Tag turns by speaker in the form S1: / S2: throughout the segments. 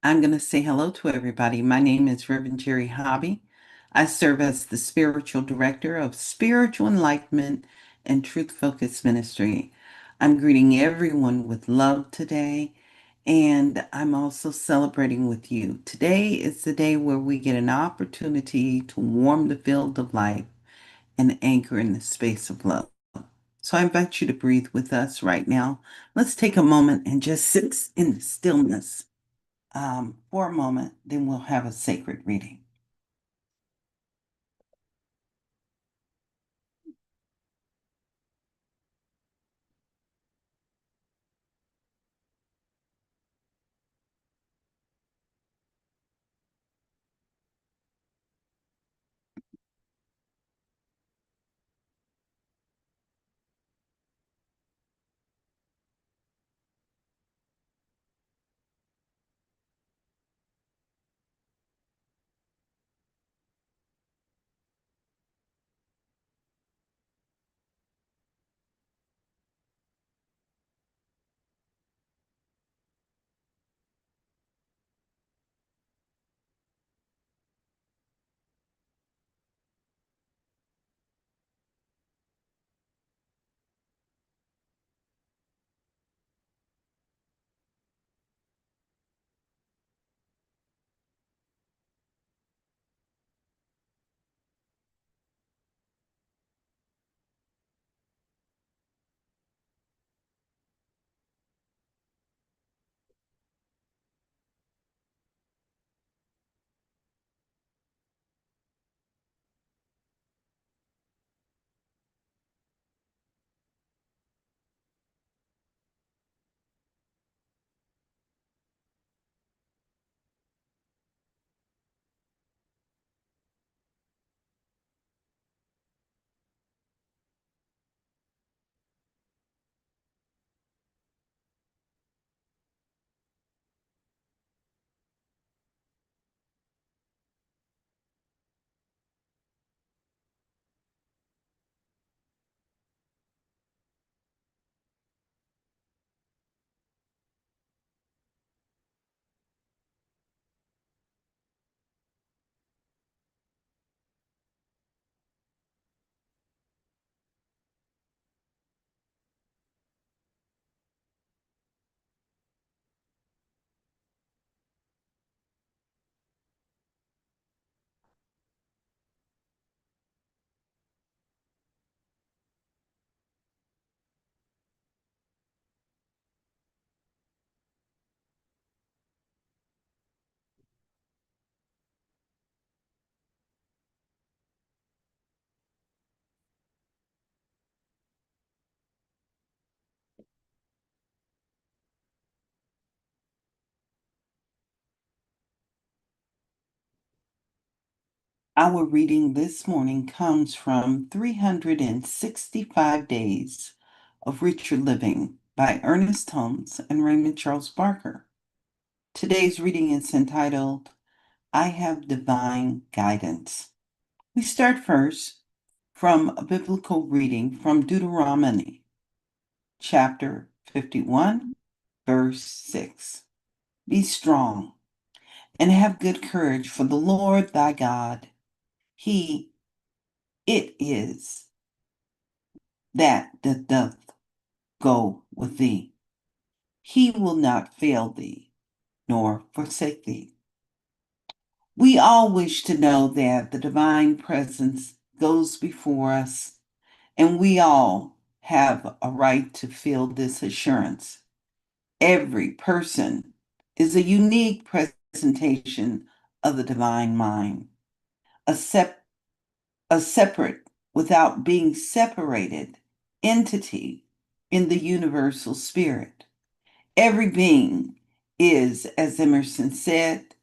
S1: I'm going to say hello to everybody. My name is Reverend Jerry Hobby. I serve as the spiritual director of Spiritual Enlightenment and Truth Focused Ministry. I'm greeting everyone with love today, and I'm also celebrating with you. Today is the day where we get an opportunity to warm the field of life and anchor in the space of love. So I invite you to breathe with us right now. Let's take a moment and just sit in the stillness for a moment, then we'll have a sacred reading. Our reading this morning comes from 365 Days of Richer Living by Ernest Holmes and Raymond Charles Barker. Today's reading is entitled, I Have Divine Guidance. We start first from a biblical reading from Deuteronomy, chapter 51, verse 6. Be strong and have good courage, for the Lord thy God, He it is that doth go with thee. He will not fail thee, nor forsake thee. We all wish to know that the divine presence goes before us, and we all have a right to feel this assurance. Every person is a unique presentation of the divine mind, a, sep- a separate, without being separated, entity in the universal spirit. Every being is, as Emerson said,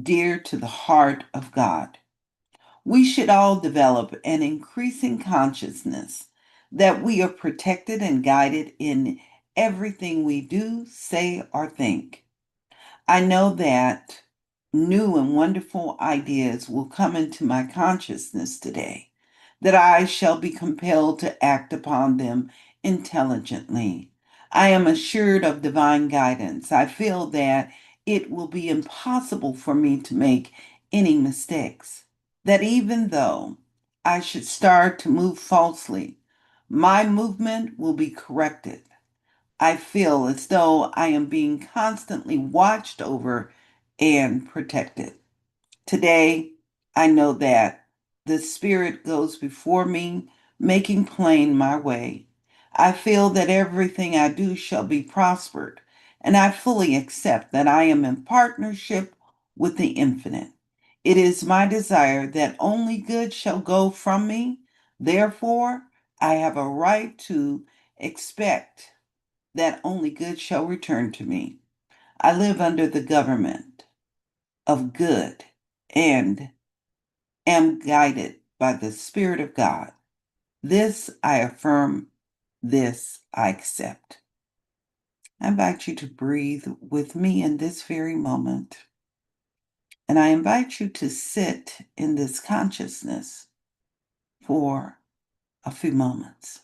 S1: dear to the heart of God. We should all develop an increasing consciousness that we are protected and guided in everything we do, say, or think. I know that new and wonderful ideas will come into my consciousness today, that I shall be compelled to act upon them intelligently. I am assured of divine guidance. I feel that it will be impossible for me to make any mistakes. That even though I should start to move falsely, my movement will be corrected. I feel as though I am being constantly watched over and protected. Today, I know that the Spirit goes before me, making plain my way. I feel that everything I do shall be prospered, and I fully accept that I am in partnership with the infinite. It is my desire that only good shall go from me. Therefore, I have a right to expect that only good shall return to me. I live under the government of good and am guided by the Spirit of God. This I affirm, this I accept. I invite you to breathe with me in this very moment. And I invite you to sit in this consciousness for a few moments.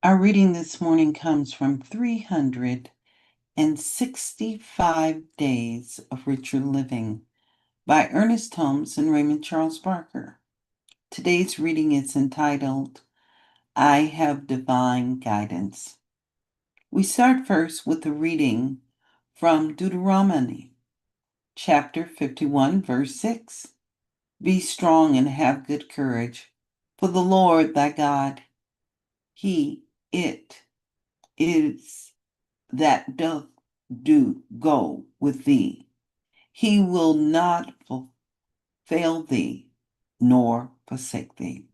S1: Our reading this morning comes from 365 Days of Richer Living by Ernest Holmes and Raymond Charles Barker. Today's reading is entitled, I Have Divine Guidance. We start first with a reading from Deuteronomy, chapter 51, verse 6. Be strong and have good courage, for the Lord thy God, it is that doth go with thee. He will not fail thee, nor forsake thee.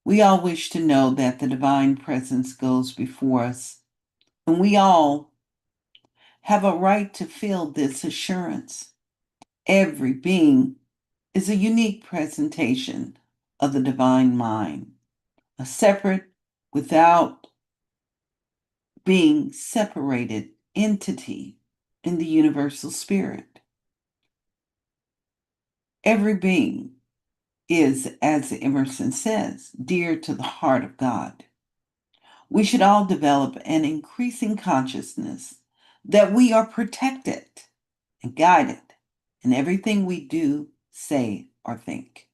S1: We all wish to know that the divine presence goes before us, and we all have a right to feel this assurance. Every being is a unique presentation of the divine mind, a separate, without being separated entity in the universal spirit. Every being is, as Emerson says, dear to the heart of God. We should all develop an increasing consciousness that we are protected and guided in everything we do, say, or think.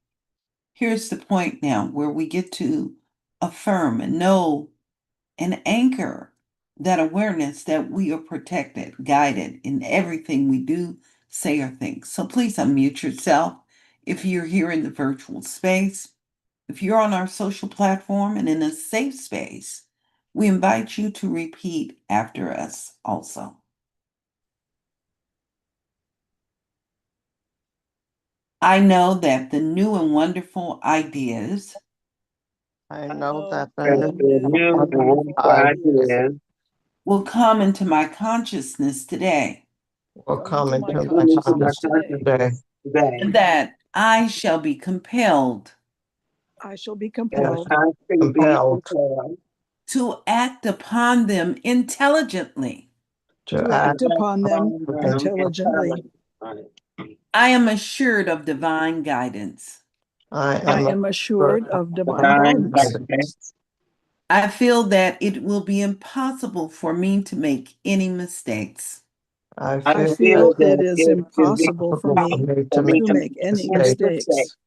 S1: Here's the point now where we get to affirm and know and anchor that awareness that we are protected, guided in everything we do, say, or think. So please unmute yourself if you're here in the virtual space. If you're on our social platform and in a safe space, we invite you to repeat after us also. I know that the new and wonderful ideas
S2: I know that
S3: the
S2: the
S3: new and wonderful ideas
S1: will come into my consciousness today,
S2: will come into my
S3: come into my
S2: consciousness today.
S3: today.
S1: and that I shall be compelled
S4: I shall be
S3: And
S4: compelled
S3: I can be
S2: Compelled
S3: compelled
S1: to act upon them intelligently.
S2: to
S4: to
S2: act
S4: act upon them
S3: upon them
S4: intelligently.
S3: intelligently.
S1: I am assured of divine guidance.
S2: I
S4: I
S2: am
S4: am assured of divine
S3: Divine
S4: guidance.
S3: guidance.
S1: I feel that it will be impossible for me to make any mistakes.
S2: I
S3: I
S4: I
S2: feel
S4: feel
S3: that
S4: it is
S3: it will be
S4: impossible for
S2: possible for
S4: me
S2: me
S3: for me
S4: to
S3: to
S4: make any
S3: make
S2: mistakes.
S4: mistakes,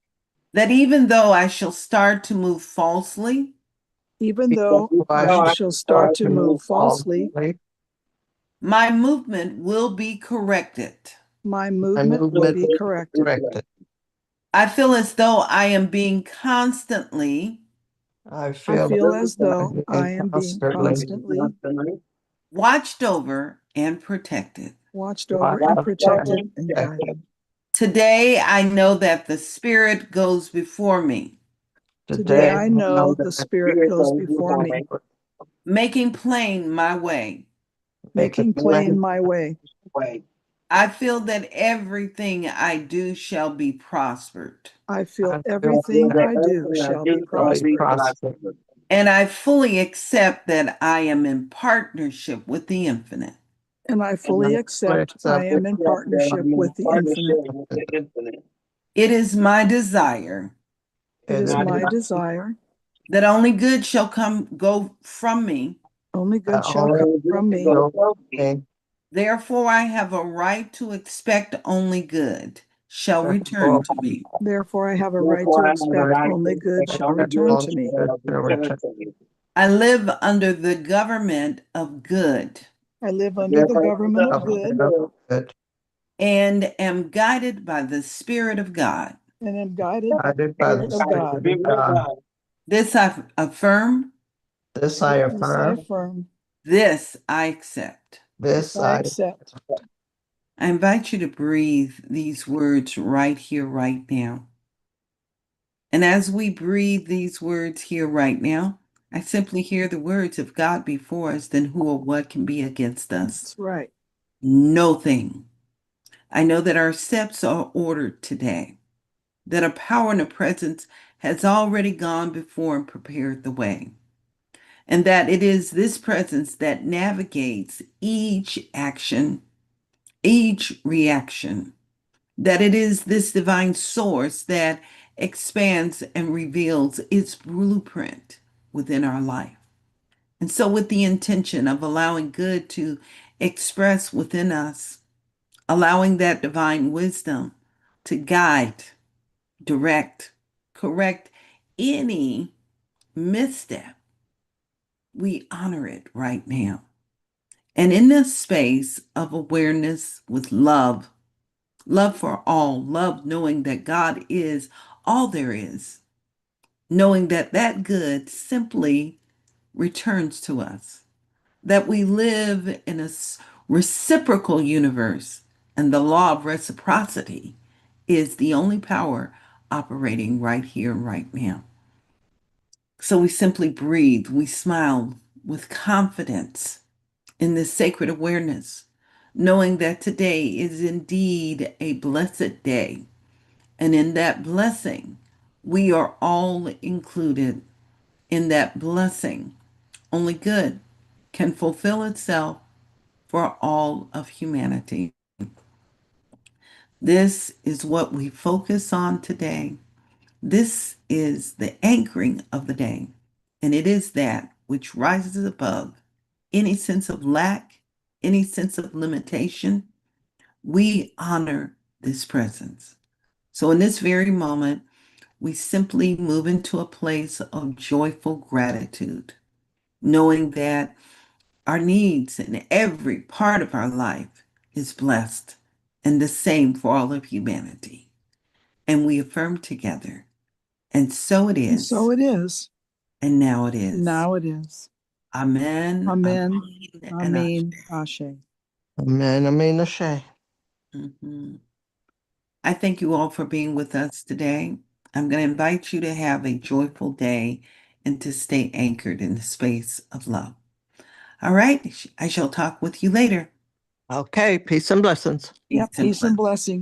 S1: That even though I shall start to move falsely,
S4: even
S3: because
S4: though
S2: I
S4: I
S3: I
S4: shall start
S3: start
S4: to
S2: to
S3: to
S4: move
S2: move
S3: move
S4: falsely.
S2: falsely.
S1: my movement will be corrected.
S4: My
S2: My
S4: movement will
S2: movement
S4: be
S2: will be
S4: corrected.
S2: corrected.
S1: I feel as though I am being constantly
S2: I
S4: I
S2: feel
S4: feel
S2: that
S4: as
S2: I'm
S4: though I
S2: being
S4: am being
S2: constantly
S4: constantly
S1: watched over and protected.
S4: watched over
S2: watched
S4: and
S2: over
S4: protected
S2: and
S4: and
S2: protected.
S4: guided.
S1: Today, I know that the Spirit goes before me,
S4: Today
S2: Today,
S4: I
S2: I know
S4: know
S2: that
S4: the
S2: the
S4: Spirit
S3: Spirit
S4: goes
S3: goes
S4: before
S3: before
S4: me,
S3: me,
S1: making plain my way.
S2: making
S4: making plain
S2: plain
S4: my way.
S3: way.
S1: I feel that everything I do shall be prospered,
S4: I feel
S2: I feel
S3: Feel
S4: everything
S3: that
S4: I do
S3: everything I
S4: shall be
S3: do
S2: shall
S3: shall
S2: be
S3: be
S4: prospered.
S2: prospered.
S3: prosperous.
S1: and I fully accept that I am in partnership with the infinite.
S4: And I
S3: And
S4: fully
S3: I
S4: accept I
S2: Accept
S4: am in
S3: accept that
S4: partnership
S3: I'm in
S4: with the
S3: partnership
S4: infinite.
S3: with the infinite.
S1: It is my desire
S4: It
S2: it
S4: is
S2: is
S3: Not
S4: my
S3: just
S4: desire
S1: that only good shall go from me.
S4: only good
S2: that
S4: shall come
S2: only
S3: only good
S4: from
S3: to
S4: me.
S3: go
S2: will
S3: from me.
S2: be.
S1: Therefore, I have a right to expect only good shall return
S2: Therefore,
S1: to me.
S4: Therefore, I have a right
S3: Therefore,
S4: to
S3: I have a
S4: expect
S3: right to
S4: only good
S3: expect
S4: shall
S3: only
S2: expect
S4: return
S3: good
S4: to
S2: only
S4: me.
S2: good
S3: shall
S2: to
S3: return
S2: return.
S3: to me.
S1: I live under the government of good
S4: I live under the
S3: Therefore,
S4: government of
S2: Of
S4: good
S2: good,
S1: and am guided by the Spirit of God.
S4: and am guided by
S2: guided
S4: the
S2: by the
S4: Spirit of
S3: by the
S4: God.
S2: Spirit of
S3: Spirit of
S2: God.
S3: God.
S1: This I affirm,
S2: This I
S4: This I
S2: affirm.
S4: affirm.
S1: this I accept.
S4: This
S2: This
S4: I
S2: I
S4: accept.
S1: I invite you to breathe these words right here, right now. And as we breathe these words here, right now, I simply hear the words, if God be for us, then who or what can be against us?
S4: That's right.
S1: No thing. I know that our steps are ordered today, that a power and a presence has already gone before and prepared the way, and that it is this presence that navigates each action, each reaction, that it is this divine source that expands and reveals its blueprint within our life. And so, with the intention of allowing good to express within us, allowing that divine wisdom to guide, direct, correct any misstep, we honor it right now. And in this space of awareness with love, love for all, love knowing that God is all there is, knowing that that good simply returns to us, that we live in a reciprocal universe, and the law of reciprocity is the only power operating right here, right now. So we simply breathe, we smile with confidence in this sacred awareness, knowing that today is indeed a blessed day. And in that blessing, we are all included. In that blessing, only good can fulfill itself for all of humanity. This is what we focus on today. This is the anchoring of the day, and it is that which rises above any sense of lack, any sense of limitation. We honor this presence. So, in this very moment, we simply move into a place of joyful gratitude, knowing that our needs in every part of our life is blessed, and the same for all of humanity. And we affirm together, and so it
S4: And
S1: is,
S4: so it is.
S1: and now it is.
S4: Now it is.
S1: Amen.
S4: Amen.
S1: And
S4: Amen. Ashe.
S2: Amen. Amen. Ashe.
S1: Mhm. I thank you all for being with us today. I'm going to invite you to have a joyful day and to stay anchored in the space of love. All right. I shall talk with you later.
S2: Okay. Peace and blessings.
S4: Yep.
S1: Peace and
S4: Peace and blessings.